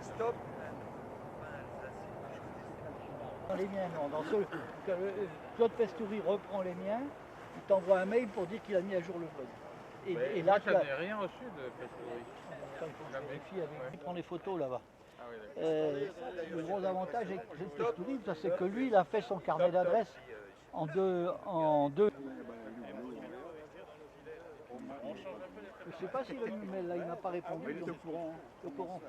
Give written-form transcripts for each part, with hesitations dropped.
Stop. Dans les miens, non. Dans ceux que Claude Pestoury reprend les miens, il t'envoie un mail pour dire qu'il a mis à jour le code. Et là, je n'ai rien reçu de Pestoury. Attends, il faut que je vérifie avec lui. Il prend les photos là-bas. Ah oui, d'accord. Le gros avantage avec Claude Pestoury, c'est que lui, il a fait son carnet d'adresse en deux. Je ne sais pas s'il a eu, mais là, il n'a pas répondu. Il est au courant. Au courant.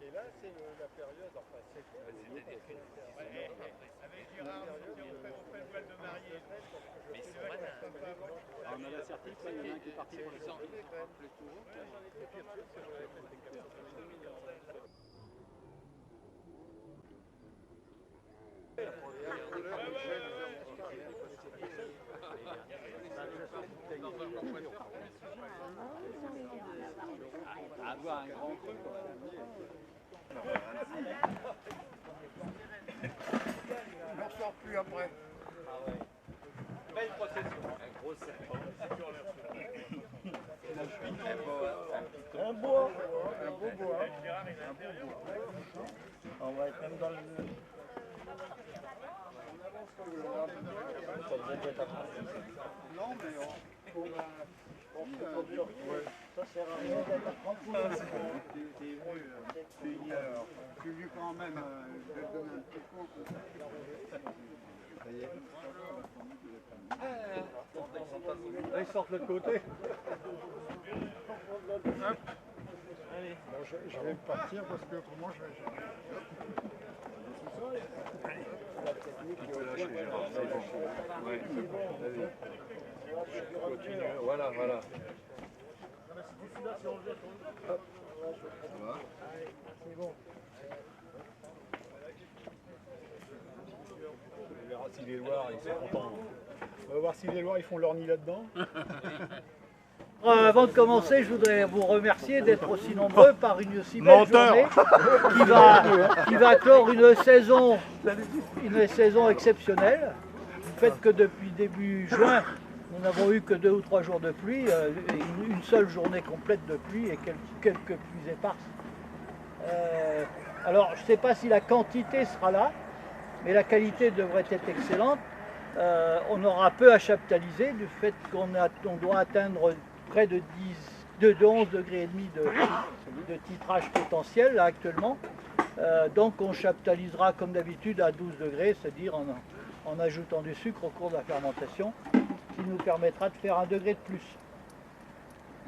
Et là, c'est la période, enfin, c'est avec Gérard, on fait le voile de mariée. Mais c'est vrai on a la certif, il y en a un qui est parti pour les sorties. Avoir un grand truc. On n'en sort plus après. Ah ouais. Belle procession. Un gros serpent. Un bois. Un beau bois. On va être même dans le... Non, mais ça sert à rien d'être tu lui quand même donner un petit coup. Ça y est. Là, ils sortent de l'autre côté. Allez. Bon, je vais partir parce que autrement je vais... Tu peux lâcher, Gérard, c'est bon. Ouais, vas-y. Continue. Voilà, voilà. Hop. Ça va. C'est bon. On verra si les Loirs ils sont contents. On va voir si les Loirs ils font leur nid là-dedans. Avant de commencer, je voudrais vous remercier d'être aussi nombreux par une si belle journée qui va clore une saison exceptionnelle. Du fait que depuis début juin, nous n'avons eu que 2 ou 3 jours de pluie, une seule journée complète de pluie et quelques pluies éparses. Alors, je ne sais pas si la quantité sera là, mais la qualité devrait être excellente. On aura peu à chaptaliser du fait qu'on doit atteindre près de 11 degrés et demi de titrage potentiel là, actuellement. Donc on chaptalisera comme d'habitude à 12 degrés, c'est-à-dire en ajoutant du sucre au cours de la fermentation, qui nous permettra de faire 1 degré de plus.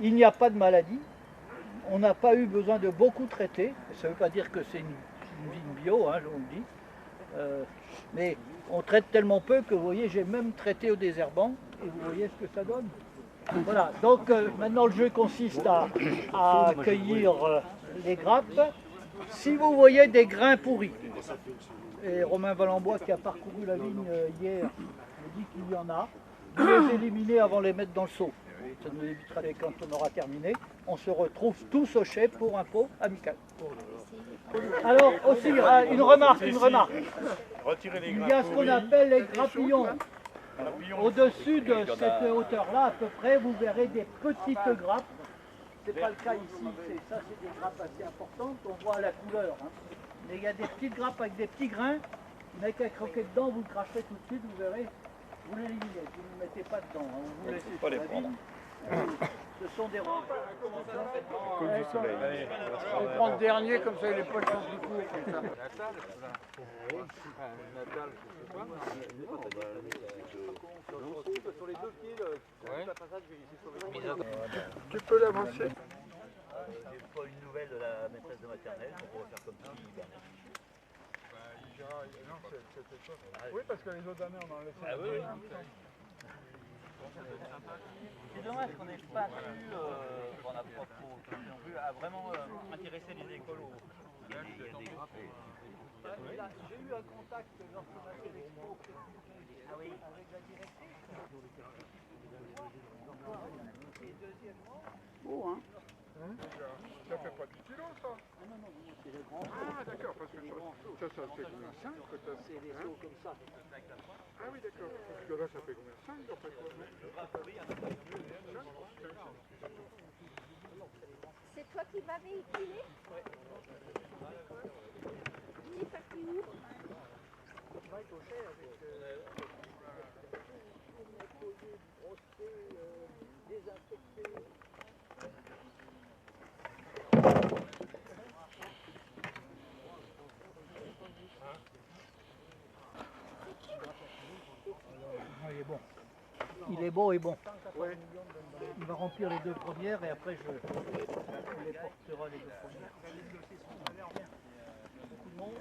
Il n'y a pas de maladie, on n'a pas eu besoin de beaucoup traiter, ça ne veut pas dire que c'est une vigne bio, hein, je vous le dis, mais on traite tellement peu que vous voyez, j'ai même traité au désherbant, et vous voyez ce que ça donne. Voilà, donc maintenant le jeu consiste à cueillir les grappes. Si vous voyez des grains pourris, et Romain Valenbois qui a parcouru la vigne hier me dit qu'il y en a, de les éliminer avant de les mettre dans le seau. Ça nous évitera quand on aura terminé. On se retrouve tous au chai pour un pot amical. Alors aussi, une remarque. Il y a ce qu'on appelle les grappillons. Au-dessus de cette hauteur-là, à peu près, vous verrez des petites grappes. Ce n'est pas le cas ici, ça c'est des grappes assez importantes, on voit la couleur. Hein. Mais il y a des petites grappes avec des petits grains, vous n'avez qu'à croquer dedans, vous le cracherez tout de suite, vous verrez, vous l'éliminez, vous ne le mettez pas dedans, hein. Vous laissez sur la vigne. Ce sont des ronds. Du soleil. Allez, On prend le dernier, comme ça les poches sont plus courts. Comme ça. Natal, je sais pas. Sur les 2 pieds, la façade, tu peux l'avancer. J'ai pas une nouvelle de la maîtresse de maternelle, on pourrait faire comme si. Oui, parce que les autres années on en laissé. Ah oui. C'est dommage qu'on n'ait pas pu, on n'a pas pu à vraiment intéresser les écoles Il y a des grappes. J'ai eu un contact lorsqu'on a fait l'expo avec la directrice. Et deuxièmement... Beau, hein? Ça fait pas du kilo, ça? Ah non, c'est le grand. Ah, d'accord, parce que ça fait combien? 5 peut-être? C'est des seaux comme ça. Ah oui, d'accord. Parce que là, ça fait combien? 5 en fait? C'est toi qui va véhiculer. Il est parti où? Il est bon. Il est beau et bon. Il va remplir les deux premières et après je les portera les deux premières. Beaucoup de monde.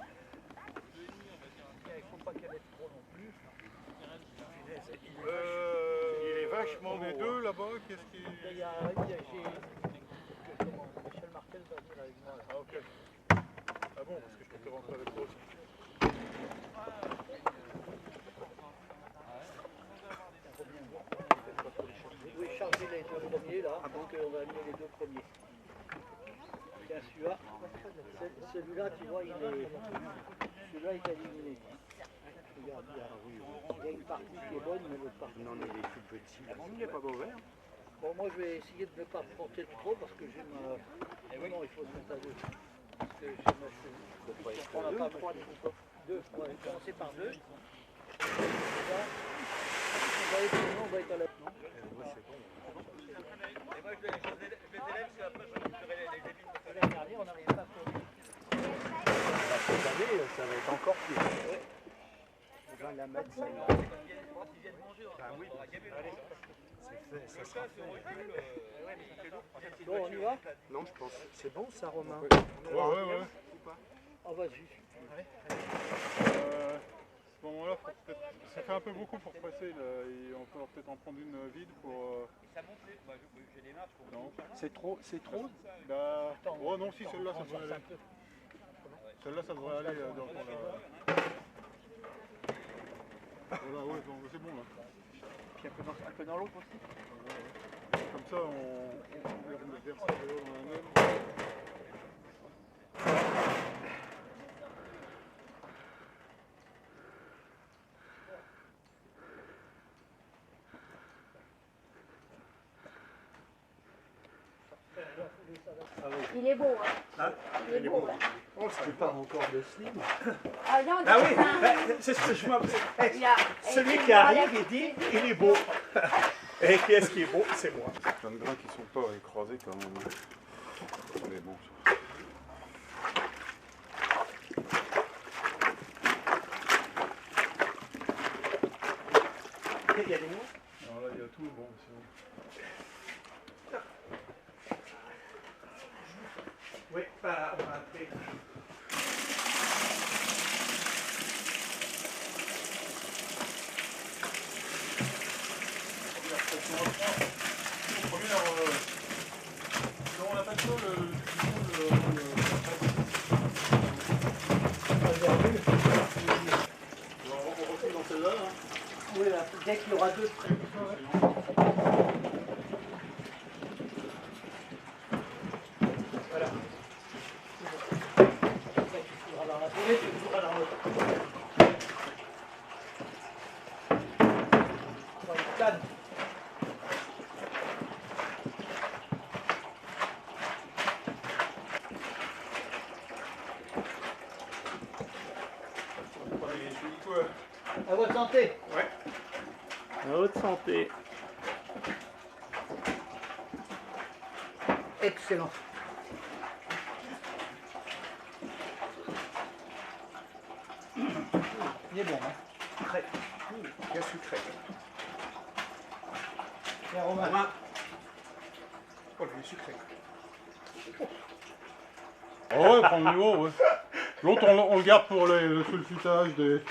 Il ne faut pas qu'elle ait trop non plus. Il est vachement des deux là-bas. Qu'est-ce qui. Michel Martel va venir avec moi. Ah, ok. Ah bon, parce que je comptais rentrer avec toi aussi. Oui, charger les deux premiers là, donc on va allumer les deux premiers. Tiens, celui-là, tu vois, celui-là est éliminé. Regarde, il y a une partie qui est bonne, mais l'autre partie. Non, mais il est tout petit. Il n'est pas mauvais. Bon, moi je vais essayer de ne pas porter trop parce que j'ai ma. Non, il faut se mettre à deux. Parce que j'ai ma cheville. On n'a pas trois, deux. On va commencer par deux. On va être à la. Et moi, je les élève, c'est après, je récupérerai les épines. L'année dernière, on n'arrivait pas à tourner. Cette année, ça va être encore plus. On va la mettre. Ah oui, allez. C'est fait, ça sera fait. Bon, on y va? Non, je pense. C'est bon ça, Romain? Ouais. Oh, vas-y. À ce moment-là, ça fait un peu beaucoup pour passer. Là, et on peut peut-être en prendre une vide pour. Ça monte, j'ai des marches. Non. C'est trop? Bah, oh non, si celle-là, ça devrait aller. Celle-là, ça devrait aller dans la. Voilà, ouais, bon, c'est bon là. Puis un peu dans l'autre aussi. Comme ça, on verse ça dans la même. Il est beau, hein? Il est beau, là. Tu parles encore de slim? Ah non, Ah oui, non. c'est ce que je m'appelle. Il a- Celui qui arrive, il dit il est beau. Et qui est-ce qui est beau? C'est moi. Plein de grains qui sont pas écrasés quand même. Mais bon. Il y a des mots? Alors là, il y a tout, bon, c'est bon. Oui, pas on va appeler. On appelle ça on refait dans celle-là. Oui, là, dès qu'il y aura deux près. Voilà. Après, tu foudras dans la foulée, tu foudras dans l'autre. Dans une canne. À votre santé. À haute santé. Excellent. Il est bon, hein? Très. Bien sucré. Bien, Romain. Romain. Oh, il est sucré. Oh ouais, prendre le niveau, ouais. L'autre, on le garde pour le sulfitage des.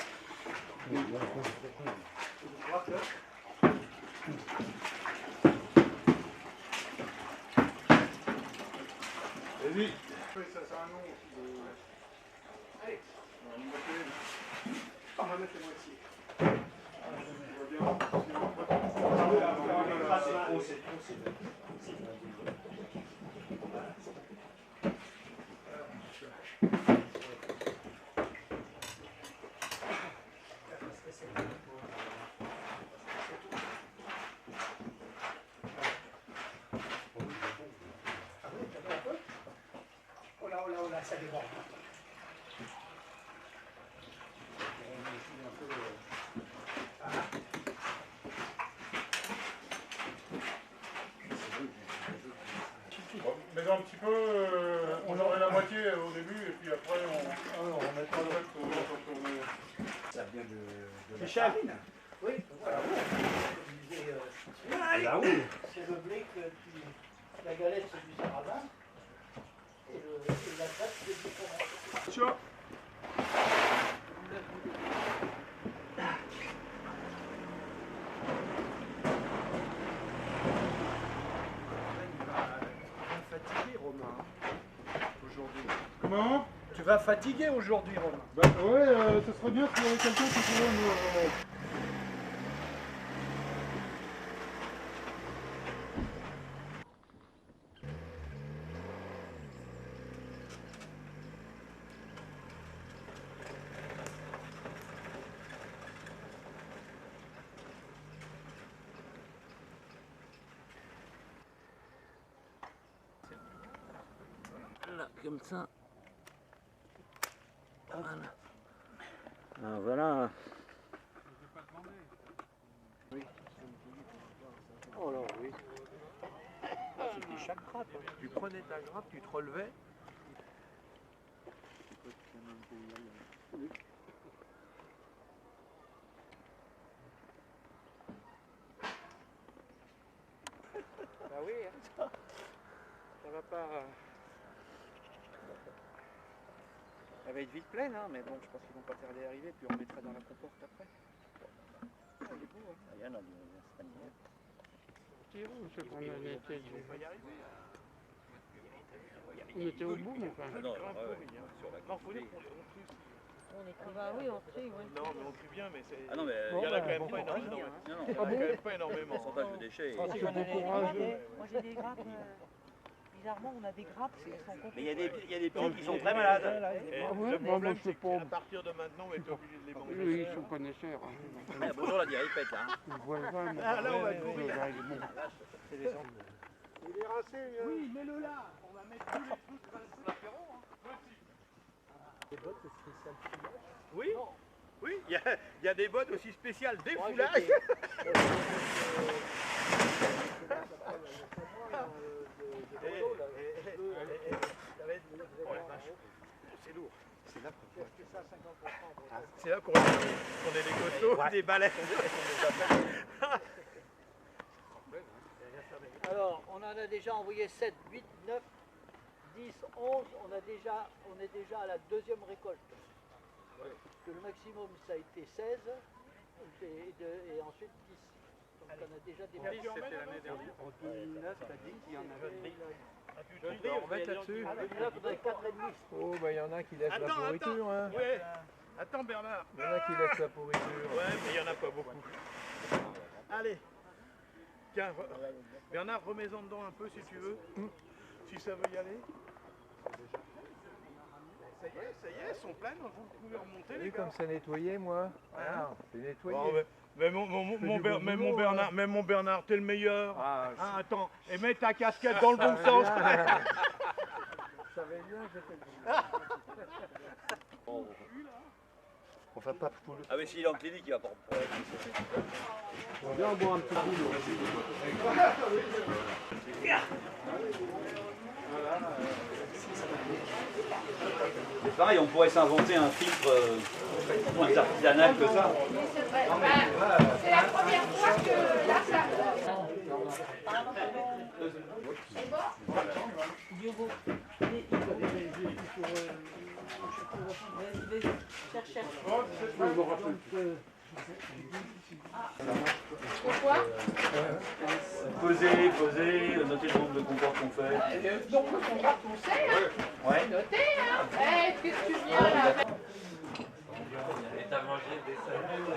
Vas-y. Ça, c'est un nom aussi. Allez. On va mettre les moitiés. ça déborde. Bon, mais un petit peu, on aurait la moitié au début et puis après on mettra le reste quand on est... Ça vient de Michel. Oui. Là oui. C'est le blé que la galette c'est du sarrasin et la crêpe c'est du fromage. Ciao. Fatigué, Romain, aujourd'hui. Comment? Tu vas fatiguer aujourd'hui, Romain. Bah ouais, ce serait bien s'il y avait quelqu'un qui pouvait nous... Là, comme ça. Voilà. Ah, voilà. Oh là, oui. C'était chaque grappe. Tu prenais ta grappe, tu te relevais. Bah oui, hein. Ça va pas. Elle va être vite pleine, hein, mais bon, je pense qu'ils vont pas tarder à arriver, puis on mettra dans la comporte après. Ah, il est beau, hein. Il y en a du Espagnol. C'est où ce qu'on avait été? Ils vont pas y arriver. On était au bout, mais enfin. Non, faut dire qu'on trie. On est bah oui, on trie, oui. Non, mais on trie bien, mais c'est. Ah non, mais Il y en a quand même pas énormément. non, Il y en non. a quand même pas énormément. Pourcentage de déchets. Moi j'ai des grappes, bizarrement on a des grappes, elles sont complètes. Mais il y a des petits qui sont très malades. Le problème, c'est qu'à partir de maintenant, on va être obligé de les manger. Oui, ils sont connaisseurs. Ah, bonjour la diarrhée pète là. Ah, là, on va courir. Il est rincé, Oui, mets-le là. On va mettre tous les trucs dans l'apéro. Des bottes spéciales foulage? Oui, oui, il y a des bottes aussi spéciales défoulage. C'est lourd. C'est là qu'on est des costauds, des balais. Alors, on en a déjà envoyé 7, 8, 9, 10, 11. On est déjà à la deuxième récolte. Parce que le maximum, ça a été 16 et ensuite 10. Donc on a déjà des petits. C'était l'année dernière. En 2009, tu as dit qu'il y en avait. Tu vas en remettre là-dessus. En 2009, on avait 4,5. Oh, bah il y en a qui laissent la Attends, pourriture. Hein. Ouais. Attends Bernard. Il y en a qui laissent la pourriture. Ouais, mais il n'y en a pas beaucoup. Allez. Tiens, Bernard, remets-en dedans un peu si tu veux. Si ça veut y aller. Ça y est, elles sont pleines, vous pouvez remonter les Vu gars. comme c'est nettoyé, moi. Ah, c'est nettoyé. Bon, mais mon Bernard, t'es le meilleur. Ah, Ah, attends, et mets ta casquette dans le bon sens. je savais bien que j'étais le On va pas pouler. Ah, mais s'il est en clinique, il va pas. Viens boire un petit coup. C'est pareil, on pourrait s'inventer un filtre moins artisanal que ça. C'est la première fois que là ça. C'est bon? Pourquoi? Poser, noter le nombre de comports qu'on fait. Donc on va pousser, hein? Ouais. Noter, hein? Eh, qu'est-ce que tu viens là? T'as mangé des salades.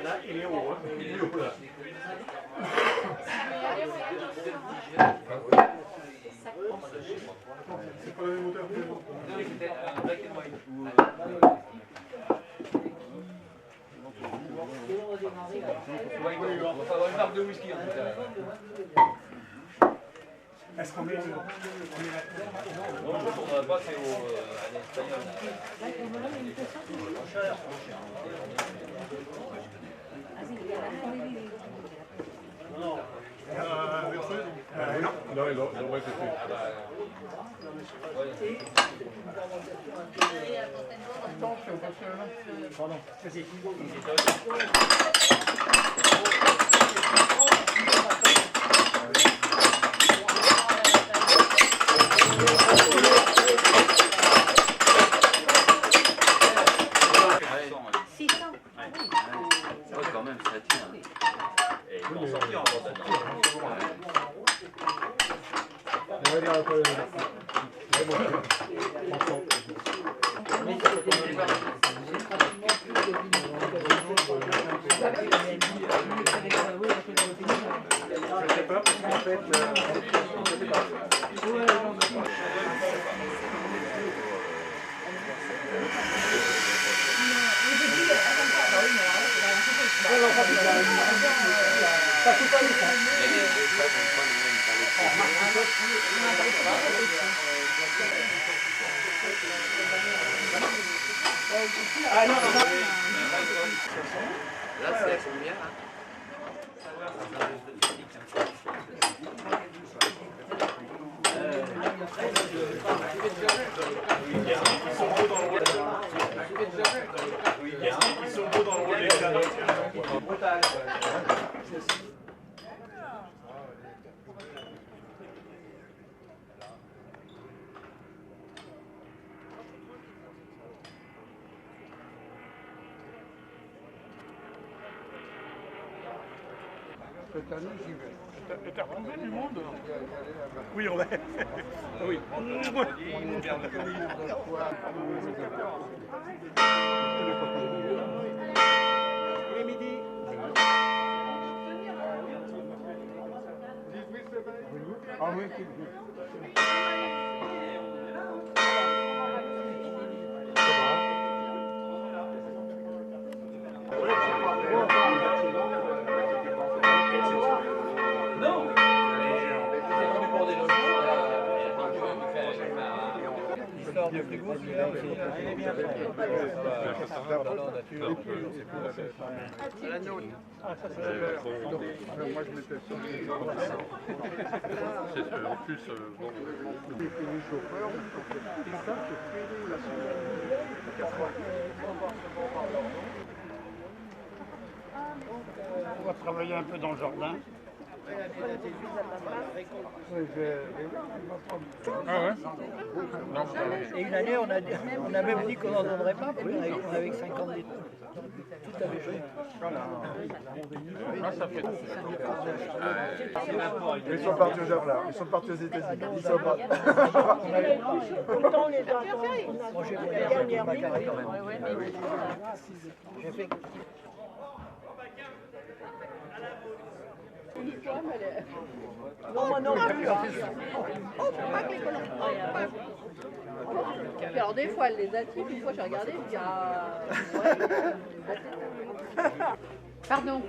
Là, il est haut. Hein. Il est haut là. C'est pas la même hauteur que les autres. On va avoir une marque de whisky en tout cas. Est-ce qu'on est là? Non, je ne tournerai pas, c'est à l'espagnol. Non, il devrait être fait. Pardon, vas-y. Ouais, quand même, ça tient. Et ils vont sortir en bord Je sais pas, parce qu'en fait, Là, c'est combien? ils sont beaux dans le rôle des canons. Cette année, j'y vais. Et t'as retrouvé du monde? Oui, on va. Oui. Oui, midi. Ah oui, Non, mais c'est venu pour des logements. L'histoire du frigo, celui-là, il est bien fait. la nôtre. Ah, ça, c'est Moi, je m'étais sur les En plus, bon. les chauffeurs, et ça, c'est fait la On va travailler un peu dans le jardin. Ah ouais? Et une année, on a même dit qu'on n'en donnerait pas, parce qu'on avait que 50 litres. Tout avait gelé. Ah, ça fait. Ils sont partis au Japon, ils sont partis aux États-Unis. Ils sont partis. Autant les moi j'ai fait la dernière Macaré quand même. J'ai fait. Non, moi non plus. Puis alors des fois elle les active, une fois j'ai regardé, je dis ah ouais. Pardon.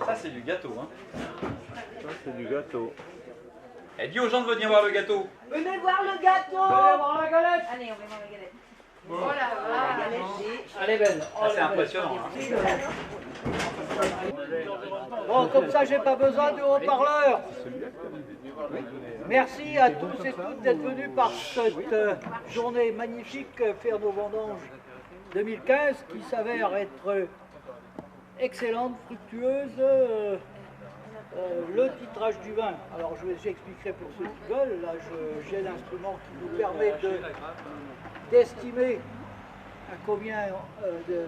Ça, c'est du gâteau. Hein. Ça, c'est du gâteau. Elle dit aux gens de venir voir le gâteau. Venez voir le gâteau. Venez voir la galette. Allez, on va voir la galette. Voilà, voilà. Elle est belle. Ah, c'est impressionnant. Hein. Bon, comme ça, j'ai pas besoin de haut-parleur. Merci à tous et toutes d'être venus par cette journée magnifique Faire nos vendanges 2015 qui s'avère être excellente, fructueuse. Le titrage du vin, alors j'expliquerai pour ceux qui veulent, là j'ai l'instrument qui nous permet d'estimer à combien de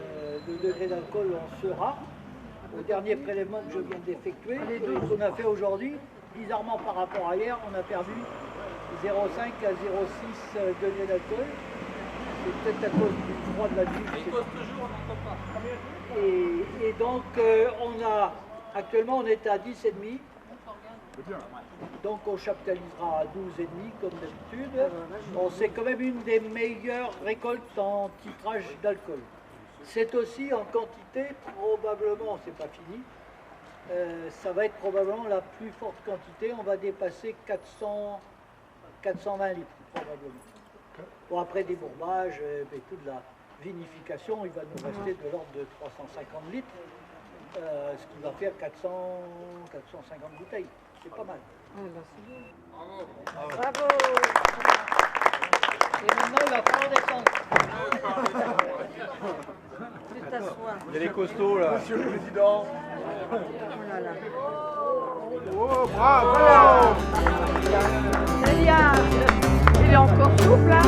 degrés d'alcool on sera. Au dernier prélèvement que je viens d'effectuer, qu'on a fait aujourd'hui, bizarrement par rapport à hier, on a perdu 0,5 à 0,6 degrés d'alcool. C'est peut-être à cause du froid de la nuit. Et donc actuellement on est à 10,5. Donc on chaptalisera à 12,5 comme d'habitude. Bon, c'est quand même une des meilleures récoltes en titrage d'alcool. C'est aussi en quantité, probablement, c'est pas fini, ça va être probablement la plus forte quantité. On va dépasser 420 litres probablement. Bon, après des bourbages et toute la vinification, il va nous rester de l'ordre de 350 litres, ce qui va faire 450 bouteilles. C'est pas mal. Bravo. Et maintenant, il va falloir descendre. Tu t'assois. Il y a les costauds là. Monsieur le Président. Oh là là. Oh, bravo. Il est encore souple, hein.